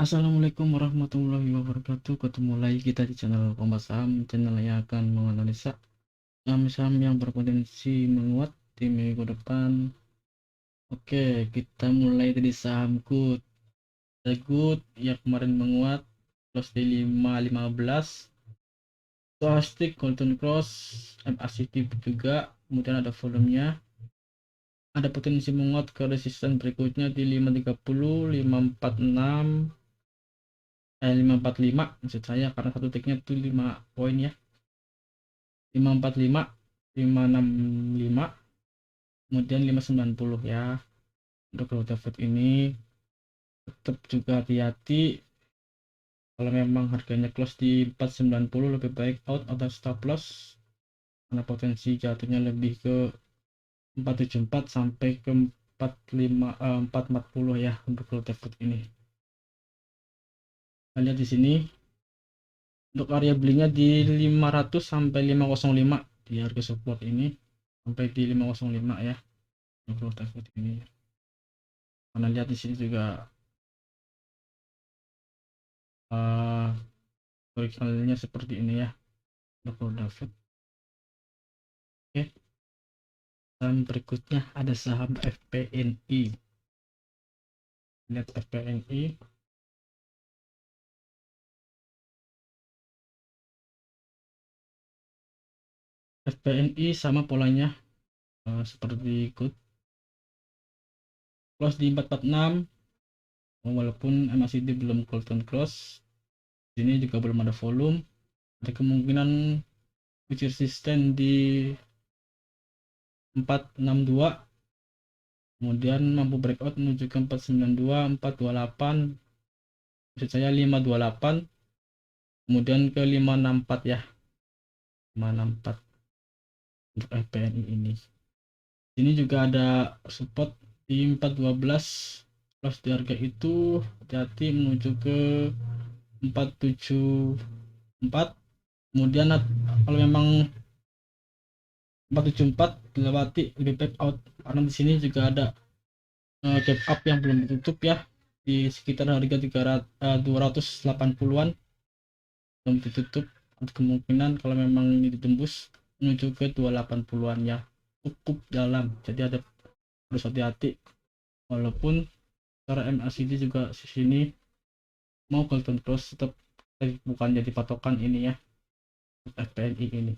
Assalamualaikum warahmatullahi wabarakatuh. Ketemu lagi kita di channel Kompas Saham, channel yang akan menganalisa saham-saham yang berpotensi menguat di minggu depan. Oke, kita mulai dari saham Good. Good yang kemarin menguat close di 5.15. Swastik, Golden Cross, MACD juga, kemudian ada volumenya. Ada potensi menguat ke resisten berikutnya di 5.30, 5.46, 545 maksud saya, karena satu tiknya itu 5 poin ya. 545, 565, kemudian 590 ya. Untuk growth effort ini tetap juga hati-hati, kalau memang harganya close di 490 lebih baik out atau stop loss, karena potensi jatuhnya lebih ke 474 sampai ke 440 ya untuk growth effort ini. Kita lihat di sini untuk area belinya di 500 sampai 505 di harga support ini, sampai di 505 ya untuk growth effort ini. Karena lihat di sini juga originalnya seperti ini ya untuk produk David. Oke, dan berikutnya ada saham FPNI. Lihat FPNI. FPNI sama polanya seperti Good, close di 446 walaupun MACD belum golden cross. Ini juga belum ada volume, ada kemungkinan future resisten di 462, kemudian mampu breakout menuju ke 492, 428, maksud saya 528, kemudian ke 564 ya, 564 untuk FPNI ini. Ini juga ada support di 412, plus di harga itu hati-hati menuju ke 474. Kemudian kalau memang 474 dilewati lebih baik out, karena di sini juga ada gap up yang belum ditutup ya, di sekitar harga 280-an belum ditutup. Kemungkinan kalau memang ini ditembus menuju ke 280-an ya, cukup dalam, jadi harus hati-hati. Walaupun cara MACD juga di sini mau golden cross, tetap bukan jadi patokan ini ya FPNI ini.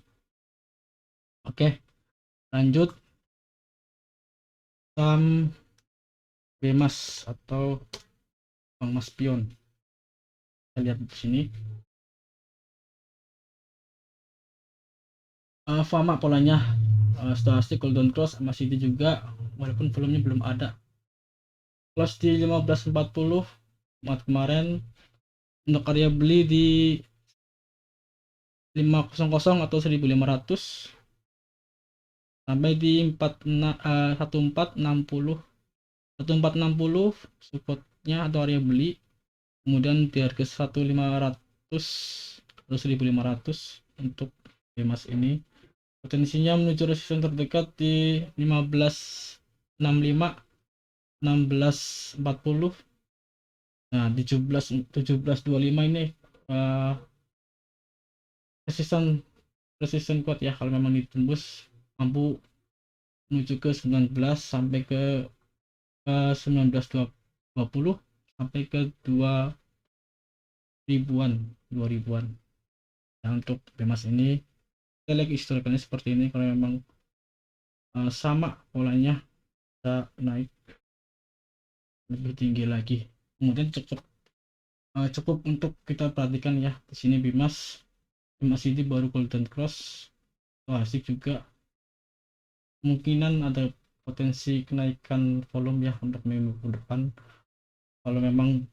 Oke, lanjut saham BEMAS atau Bank Mas Pion. Kita lihat di sini sama polanya, stochastic golden cross, MACD juga, walaupun volumenya belum ada. Close di 1540 Maret kemarin, untuk area beli di 500 atau 1500 sampai di 1460 supportnya atau area beli, kemudian di harga 1500 atau 1500 untuk BEMAS ini. Potensinya menuju resisten terdekat di 1565, 1640. Nah, di 1725 ini resisten kuat ya, kalau memang ditembus mampu menuju ke 19 sampai ke 1920 sampai ke 2000-an. Nah, untuk BEMAS ini kita lihat historikalnya seperti ini, kalau memang sama polanya kita naik lebih tinggi lagi, kemudian cukup untuk kita perhatikan ya. Di sini BEMAS ini baru golden cross, asik juga, kemungkinan ada potensi kenaikan volume ya untuk minggu depan kalau memang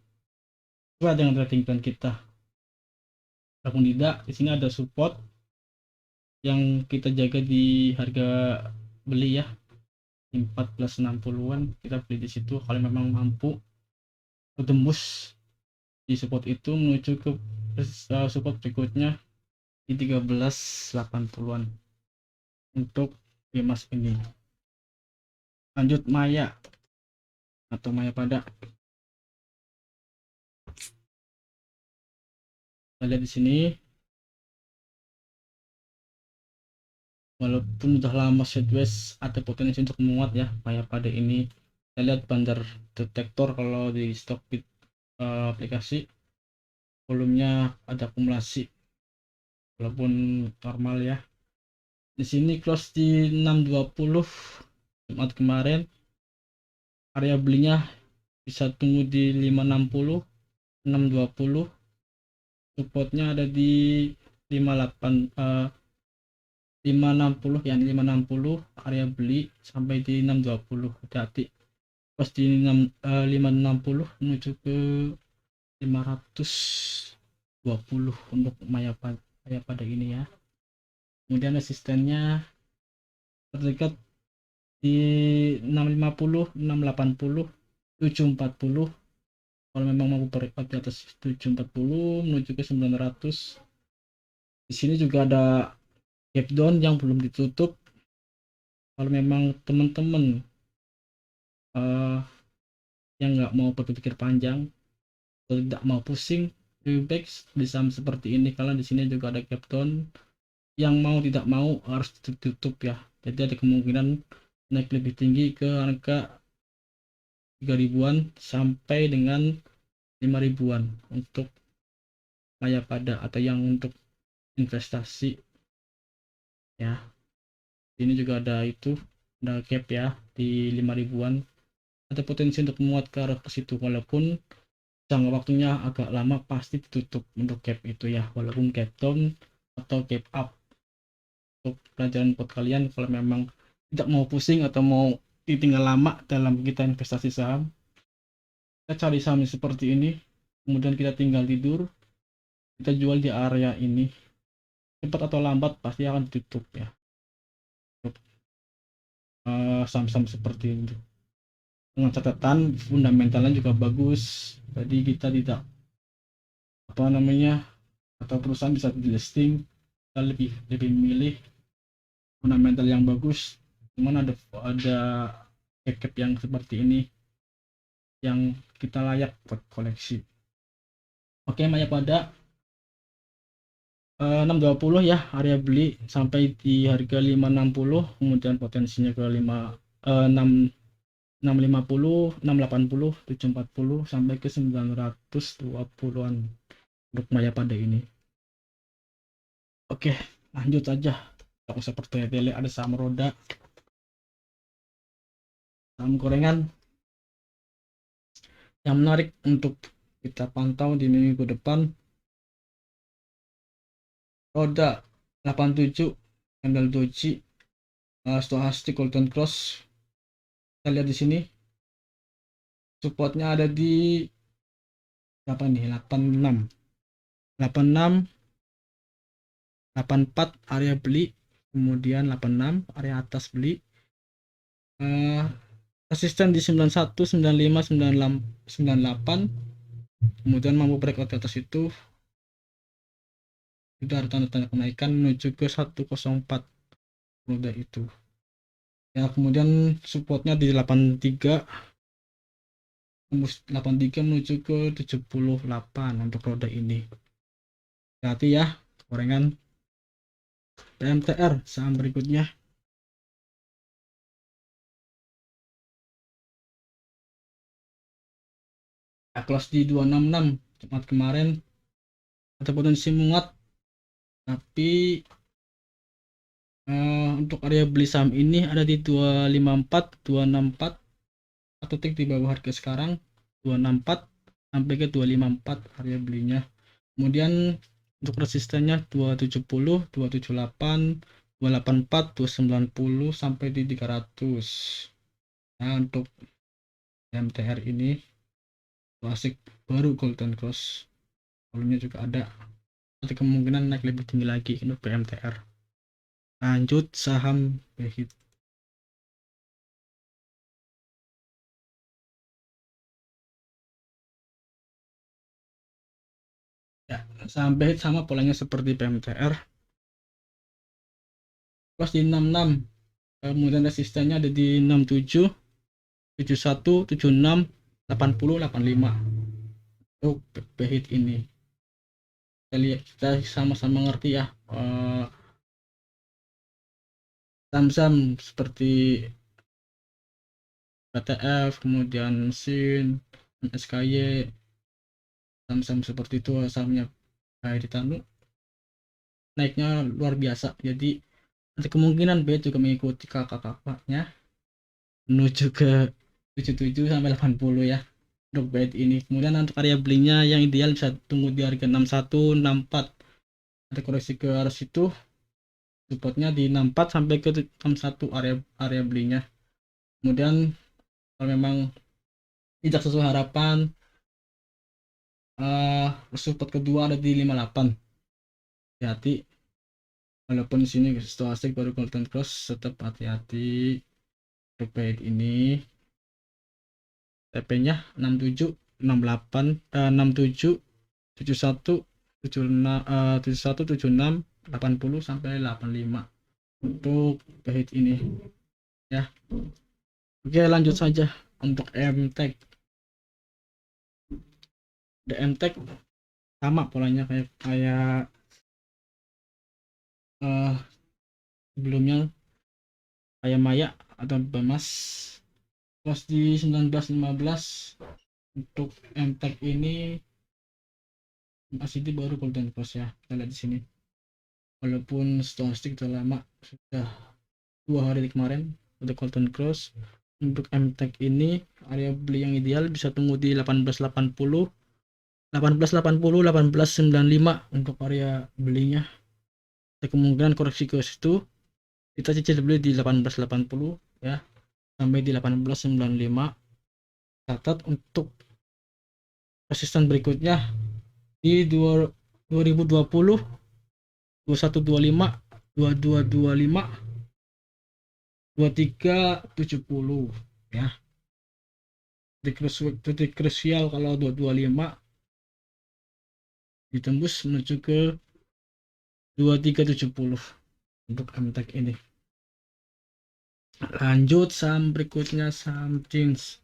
sesuai dengan trading plan kita. Walaupun tidak, di sini ada support yang kita jaga di harga beli ya, 1460-an kita beli di situ. Kalau memang mampu tembus di support itu menuju ke support berikutnya di 1380-an untuk BEMAS ini. Lanjut Maya atau Maya Pada. Kita lihat di sini, walaupun udah lama sideways, ada potensi untuk menguat ya pada ini. Kita lihat bandar detektor kalau di Stockbit aplikasi, volumenya ada akumulasi walaupun normal ya. Di sini close di 620 Jumat kemarin. Area belinya bisa tunggu di 560, 620. Supportnya ada di 560 ya, 560 area beli sampai di 620. Hati-hati pas di 560 menuju ke 520 untuk Maya pada ini ya. Kemudian resistennya terdekat di 650, 680, 740. Kalau memang mau breakout di atas 740 menuju ke 900. Di sini juga ada gap down yang belum ditutup. Kalau memang teman-teman yang nggak mau berpikir panjang atau tidak mau pusing, lebih baik di saham seperti ini, karena di sini juga ada gap down yang mau tidak mau harus ditutup ya. Jadi ada kemungkinan naik lebih tinggi ke harga 3 ribuan sampai dengan 5 ribuan untuk Maya pada atau yang untuk investasi ya. Ini juga ada gap ya di 5 ribuan. Ada potensi untuk menguat ke arah ke situ, walaupun jangka waktunya agak lama, pasti ditutup untuk gap itu ya, walaupun gap down atau gap up. Untuk pelajaran buat kalian kalau memang tidak mau pusing atau mau ditinggal lama dalam kita investasi saham, kita cari saham seperti ini, kemudian kita tinggal tidur, kita jual di area ini, cepat atau lambat pasti akan ditutup ya. Saham-saham seperti ini dengan catatan fundamentalnya juga bagus, jadi kita tidak atau perusahaan bisa di listing, kita lebih milih fundamental yang bagus. Cuman ada gap yang seperti ini yang kita layak buat koleksi. Oke, Maya pada 620 ya area beli sampai di harga 560, kemudian potensinya ke 650, 680, 740 sampai ke 920-an untuk Maya pada ini. Oke, lanjut aja. Tak usah bertele-tele, ada saham roda, saham gorengan yang menarik untuk kita pantau di minggu depan. Roda 87 candle doji, stochastic golden cross. Kita lihat di sini supportnya ada di berapa nih, 86, 84 area beli, kemudian 86 area atas beli, resisten di 91, 95, 98, kemudian mampu breakout di atas itu, itu ada tanda-tanda kenaikan menuju ke 104 roda itu ya. Kemudian supportnya di 83 menuju ke 78 untuk roda ini. Hati ya gorengan. PMTR saham berikutnya, close di 266 Jumat kemarin. Ada potensi menguat, tapi untuk area beli saham ini ada di 254, 264 atau titik di bawah harga sekarang 264 sampai ke 254 area belinya. Kemudian untuk resistennya 270, 278, 284, 290 sampai di 300. Nah, untuk MTR ini klasik baru golden cross, volumenya juga ada kemungkinan naik lebih tinggi lagi untuk PMTR. Lanjut saham BHIT. Ya, saham BHIT sama polanya seperti PMTR, plus di 66, kemudian resistennya ada di 67, 71, 76, 80, 85 untuk BHIT ini. kita sama-sama ngerti ya, saham-saham seperti BTF, kemudian Sin, SKY, saham-saham seperti itu sahamnya kayak ditanu naiknya luar biasa. Jadi ada kemungkinan B juga mengikuti kakak-kakaknya menuju ke 77 sampai 80 ya untuk bait ini. Kemudian untuk area belinya yang ideal bisa tunggu di harga 61, 64. Ada koreksi ke arah situ, supportnya di 64 sampai ke 61 area belinya. Kemudian kalau memang tidak sesuai harapan, support kedua ada di 58. Hati-hati, walaupun di sini situasi baru golden cross, tetap hati-hati untuk bait ini. TP-nya 67, 68, 67, 71, 76, 71, 76, 80 sampai 85 untuk bait ini ya. Oke, lanjut saja untuk MTech. The MTech sama polanya kayak sebelumnya, kayak Maya atau Bamas. Terus di 1915 untuk MTech ini masih di baru golden cross ya, kita lihat di sini. Walaupun stochastic sudah lama, sudah 2 hari kemarin untuk golden cross. Untuk MTech ini area beli yang ideal bisa tunggu di 1880, 1880, 1895 untuk area belinya. Ada kemungkinan koreksi ke situ, kita cicil beli di 1880 ya sampai di 1895. Catat untuk resisten berikutnya di 2020, 2125, 2225, 2370 ya. Titik krusial kalau 225 ditembus menuju ke 2370 untuk MTech ini. Lanjut saham berikutnya, saham jeans.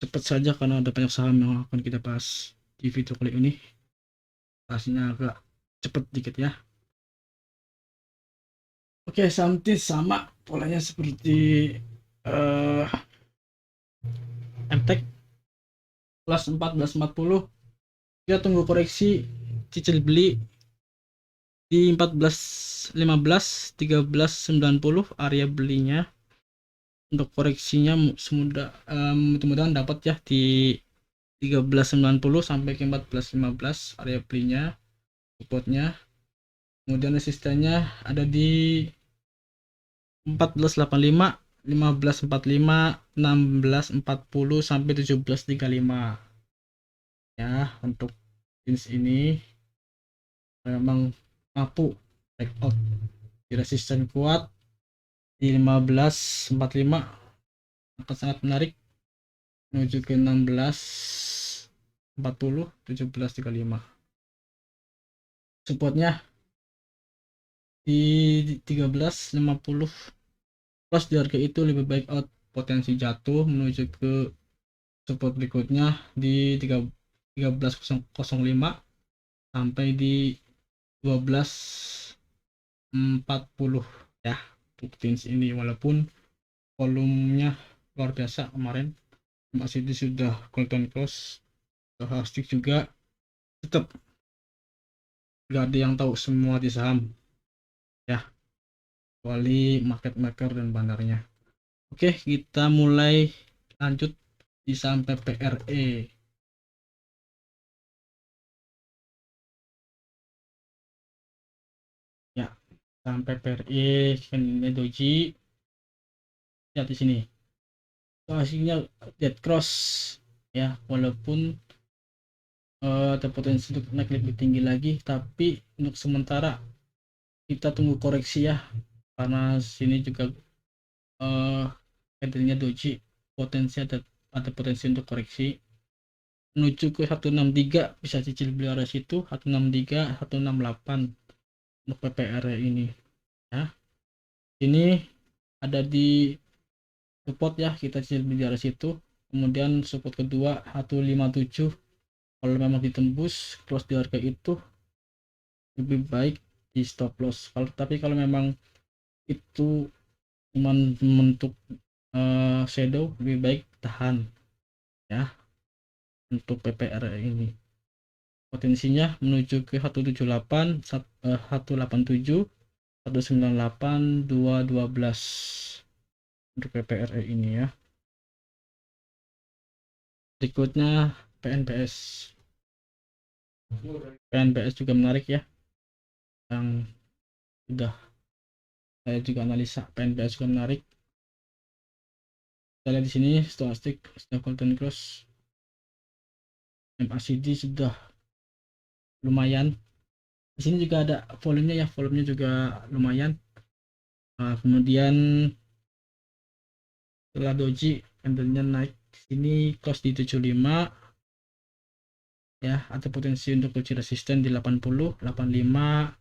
Cepat saja karena ada banyak saham yang akan kita bahas di video kali ini. Bahasnya agak cepat dikit ya. Oke, saham jeans sama polanya seperti MTech plus 1440. Kita tunggu koreksi, cicil beli di 1415, 1390 area belinya. Untuk koreksinya mudah-mudahan dapat ya di 1390 sampai ke 1415 area belinya, supportnya. Kemudian resistennya ada di 1485, 1545, 1640 sampai 1735 ya. Untuk jenis ini memang mampu take out di resisten kuat di 1545, akan sangat menarik menuju ke 1640, 1735. Supportnya di 1350 plus. Di harga itu lebih baik out, potensi jatuh menuju ke support berikutnya di 1305 sampai di 1240 ya untuk jenis ini. Walaupun volumenya luar biasa kemarin, masih sudah golden cross, stochastic juga, tetap gak ada yang tahu semua di saham ya, kecuali market maker dan bandarnya. Oke, kita mulai lanjut di saham PPRE. Ya, saham PPRE ini doji. Lihat di sini hasilnya dead cross ya, walaupun ada potensi untuk naik lebih tinggi lagi, tapi untuk sementara kita tunggu koreksi ya, karena sini juga candlenya doji, ada potensi untuk koreksi menuju ke 163. Bisa cicil beli area situ 163, 168 untuk PPR ini ya. Ini ada di support ya, kita cicil beli area situ. Kemudian support kedua 157, kalau memang ditembus close di harga itu lebih baik di stop loss. Tapi kalau memang itu cuman membentuk shadow, lebih baik tahan ya. Untuk PPR ini potensinya menuju ke 178, 187, 198, 212 untuk PPR ini ya. Berikutnya PNBS. PNBS juga menarik ya, yang sudah saya juga analisa. PNBS juga menarik. Kita lihat di sini stochastic sudah golden cross, MACD sudah lumayan. Di sini juga ada volumenya ya, volumenya juga lumayan. Kemudian setelah doji candlenya naik, sini close di 75 ya, ada potensi untuk uji resisten di 80, 85,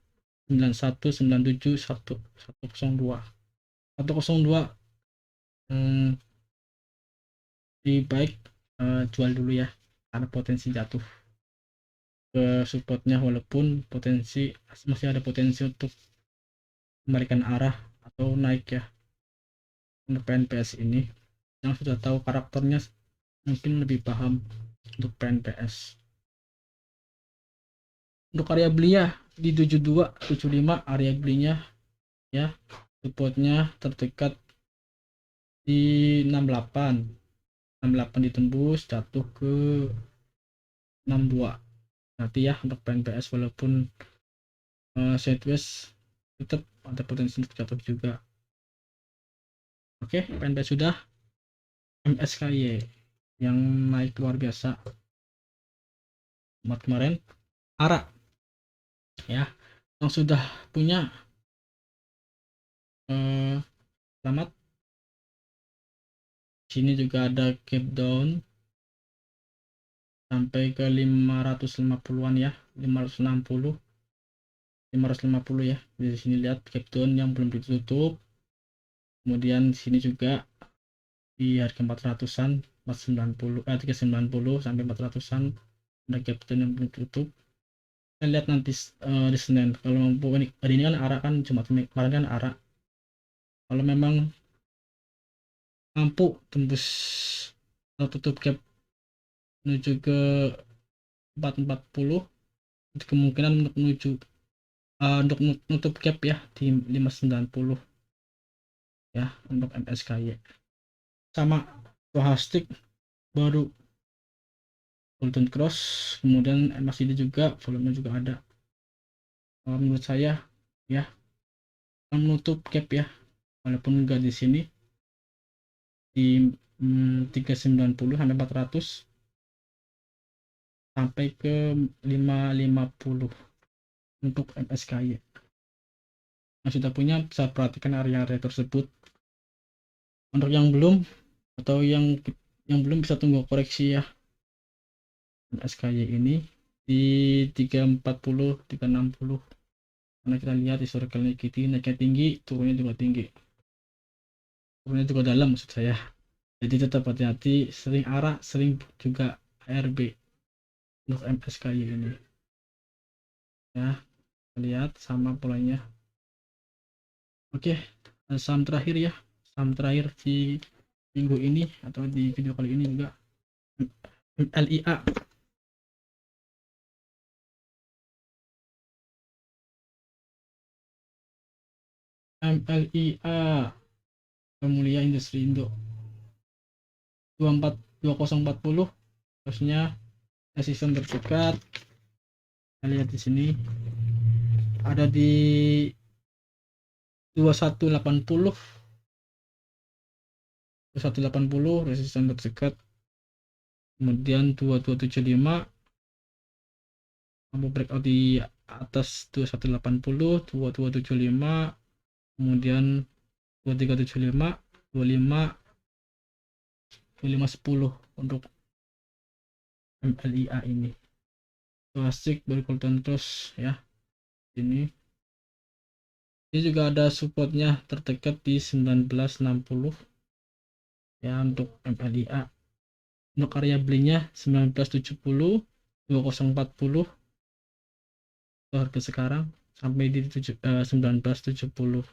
91, 97, 102. 102 lebih baik jual dulu ya, karena potensi jatuh ke supportnya, walaupun masih ada potensi untuk membalikan arah atau naik ya. Untuk PNPS ini yang sudah tahu karakternya mungkin lebih paham untuk PNPS. Untuk area belinya di 72, 75 area belinya ya, supportnya terdekat di 68, 68 ditembus jatuh ke 62 nanti ya. Untuk PNPS walaupun sideways tetap ada potensi untuk jatuh juga. Oke, PNPS sudah. MSKY yang naik luar biasa kemarin. ARA ya, yang sudah punya selamat. Sini juga ada gap down sampai ke 550-an ya, 560, 550 ya. Di sini lihat gap down yang belum ditutup. Kemudian sini juga di harga 400-an, 490, 390 sampai 400-an ada gap down yang belum ditutup. Kita lihat nanti di Senin kalau mampu. Hari ini kan ARA kan Jumat kemarin kan ARA, kalau memang mampu tembus atau tutup gap menuju ke 440, kemungkinan untuk menuju untuk nutup gap ya di 590 ya untuk MSKY. Sama stochastic baru golden cross, kemudian MACD juga volume juga ada. Menurut saya ya menutup gap ya, walaupun enggak di sini di 390 sampai 400 sampai ke 550 untuk MSKY. Yang sudah punya bisa perhatikan area-area tersebut. Untuk yang belum atau yang belum bisa tunggu koreksi ya. MSKY ini di 340, 360. Karena kita lihat historical liquidity naiknya tinggi, turunnya juga tinggi. Turunnya juga dalam maksud saya. Jadi tetap hati-hati, sering ARA, sering juga ARB untuk MSKY ini. Ya, lihat sama polanya. Oke, saham terakhir ya. Saham terakhir di minggu ini atau di video kali ini juga LIA. MLIA Mulia Industri Indo 2040 harusnya resisten terdekat. Kita lihat di sini ada di 2180 resisten terdekat, kemudian 2275 mampu breakout di atas 2180, 2275, kemudian 2375, 25, 2510 untuk MLIA ini. Klasik baru golden cross ya. Ini juga ada supportnya terdekat di 1960 ya untuk MLIA. Untuk area belinya 1970, 2040, harga sekarang sampai di 1970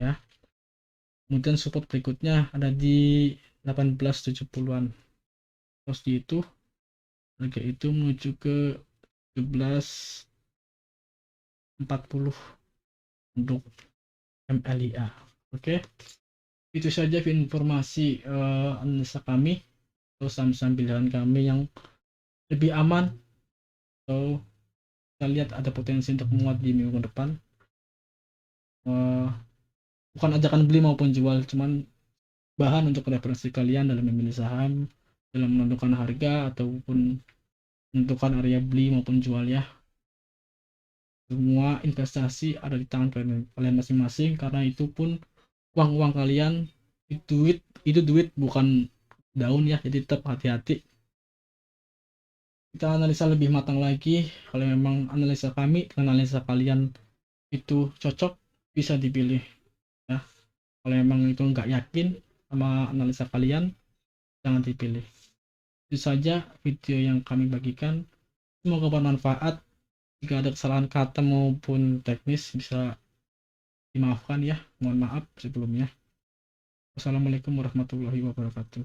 ya. Kemudian support berikutnya ada di 1870-an. Terus di itu harga itu menuju ke 1740 untuk MLIA. Oke, itu saja informasi analisa kami atau saham-saham pilihan kami yang lebih aman atau kita lihat ada potensi untuk menguat di minggu depan. Bukan ajakan beli maupun jual, cuman bahan untuk referensi kalian dalam memilih saham, dalam menentukan harga ataupun menentukan area beli maupun jual ya. Semua investasi ada di tangan kalian masing-masing, karena itu pun uang kalian itu duit bukan daun ya, jadi tetap hati-hati. Kita analisa lebih matang lagi. Kalau memang analisa kami dengan analisa kalian itu cocok, bisa dipilih ya. Kalau memang itu nggak yakin sama analisa kalian, jangan dipilih. Itu saja video yang kami bagikan, semoga bermanfaat. Jika ada kesalahan kata maupun teknis bisa dimaafkan ya, mohon maaf sebelumnya. Wassalamualaikum warahmatullahi wabarakatuh.